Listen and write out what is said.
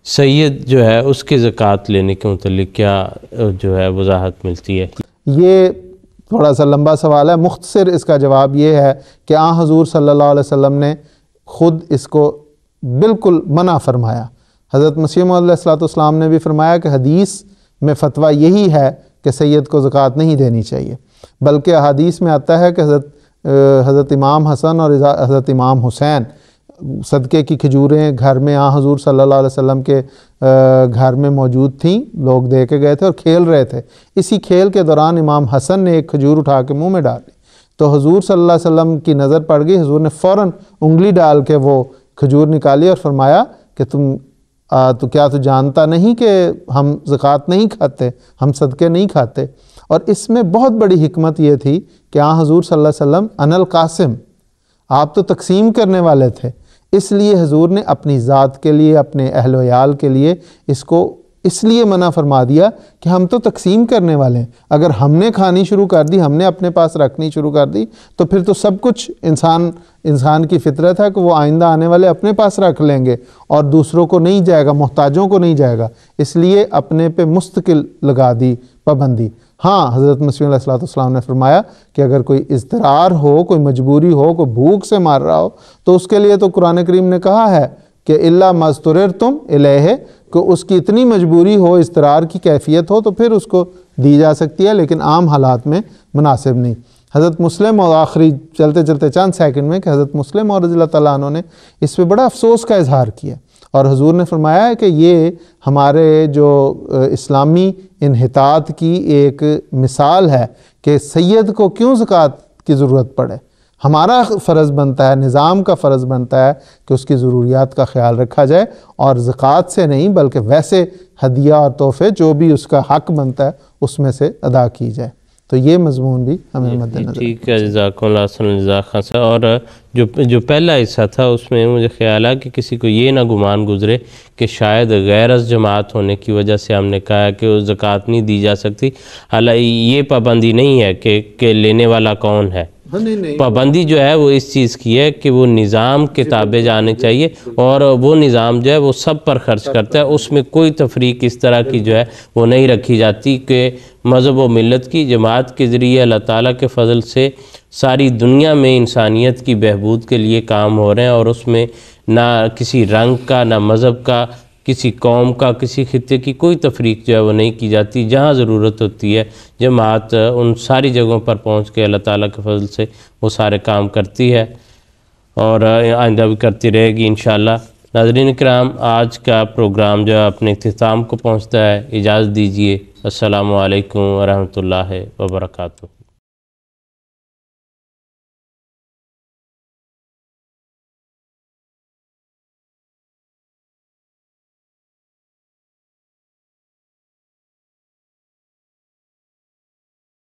سید جو ہے اس کی زکوٰۃ لینے کے متعلق کیا جو ہے وضاحت ملتی ہے؟ یہ تھوڑا سا لمبا سوال ہے، مختصر اس کا جواب یہ ہے کہ آن حضور صلی اللہ علیہ وسلم نے خود اس کو بالکل منع فرمایا۔ حضرت مسیح موعود علیہ السلام نے بھی فرمایا کہ حدیث میں فتویٰ یہی ہے کہ سید کو زکوٰۃ نہیں دینی چاہیے، بلکہ احادیث میں آتا ہے کہ حضرت امام حسن اور حضرت امام حسین صدقے کی کھجوریں گھر میں آن حضور صلی اللہ علیہ وسلم کے گھر میں موجود تھیں، لوگ دے کے گئے تھے اور کھیل رہے تھے۔ اسی کھیل کے دوران امام حسن نے ایک کھجور اٹھا کے منہ میں ڈال لی، تو حضور صلی اللہ علیہ وسلم کی نظر پڑ گئی، حضور نے فوراً انگلی ڈال کے وہ کھجور نکالی اور فرمایا کہ تو کیا تو جانتا نہیں کہ ہم زکوٰۃ نہیں کھاتے، ہم صدقے نہیں کھاتے؟ اور اس میں بہت بڑی حکمت یہ تھی کہ آن حضور صلی اللہ علیہ وسلم ان القاسم، آپ تو تقسیم کرنے والے تھے، اس لیے حضور نے اپنی ذات کے لیے، اپنے اہل و عیال کے لیے اس کو اس لیے منع فرما دیا کہ ہم تو تقسیم کرنے والے ہیں۔ اگر ہم نے کھانی شروع کر دی، ہم نے اپنے پاس رکھنی شروع کر دی، تو پھر تو سب کچھ انسان کی فطرت ہے کہ وہ آئندہ آنے والے اپنے پاس رکھ لیں گے اور دوسروں کو نہیں جائے گا، محتاجوں کو نہیں جائے گا، اس لیے اپنے پہ مستقل لگا دی پابندی۔ ہاں، حضرت مسیح علیہ السلام نے فرمایا کہ اگر کوئی اضطرار ہو، کوئی مجبوری ہو، کوئی بھوک سے مار رہا ہو، تو اس کے لیے تو قرآن کریم نے کہا ہے کہ الا ما اضطررتم الیہ، کہ اس کی اتنی مجبوری ہو، اضطرار کی کیفیت ہو تو پھر اس کو دی جا سکتی ہے، لیکن عام حالات میں مناسب نہیں۔ حضرت مسلم، اور آخری چلتے چند سیکنڈ میں، کہ حضرت مسلم اور رضی اللہ تعالیٰ عنہ نے اس پہ بڑا افسوس کا اظہار کیا، اور حضور نے فرمایا ہے کہ یہ ہمارے جو اسلامی انحطاط کی ایک مثال ہے کہ سید کو کیوں زکوٰۃ کی ضرورت پڑے۔ ہمارا فرض بنتا ہے، نظام کا فرض بنتا ہے کہ اس کی ضروریات کا خیال رکھا جائے، اور زکوٰۃ سے نہیں بلکہ ویسے ہدیہ اور تحفے جو بھی اس کا حق بنتا ہے اس میں سے ادا کی جائے۔ تو یہ مضمون بھی ہمیں مد نظر۔ ٹھیک ہے، جزاکم اللہ خیر جزاک خان صاحب۔ اور جو پہلا حصہ تھا اس میں مجھے خیال ہے کہ کسی کو یہ نہ گمان گزرے کہ شاید غیر از جماعت ہونے کی وجہ سے ہم نے کہا کہ وہ زکوٰۃ نہیں دی جا سکتی، حالانکہ یہ پابندی نہیں ہے کہ لینے والا کون ہے۔ پابندی جو ہے وہ اس چیز کی ہے کہ وہ نظام کے تابع جانے چاہیے، اور وہ نظام جو ہے وہ سب پر خرچ کرتا ہے، اس میں کوئی تفریق اس طرح کی جو ہے وہ نہیں رکھی جاتی کہ مذہب و ملت کی جماعت کے ذریعے اللہ تعالیٰ کے فضل سے ساری دنیا میں انسانیت کی بہبود کے لیے کام ہو رہے ہیں، اور اس میں نہ کسی رنگ کا، نہ مذہب کا، کسی قوم کا، کسی خطے کی کوئی تفریق جو ہے وہ نہیں کی جاتی۔ جہاں ضرورت ہوتی ہے جماعت ان ساری جگہوں پر پہنچ کے اللہ تعالیٰ کے فضل سے وہ سارے کام کرتی ہے، اور آئندہ بھی کرتی رہے گی انشاءاللہ۔ ناظرین کرام، آج کا پروگرام جو ہے اپنے اختتام کو پہنچتا ہے، اجازت دیجیے۔ السلام علیکم ورحمۃ اللہ وبرکاتہ۔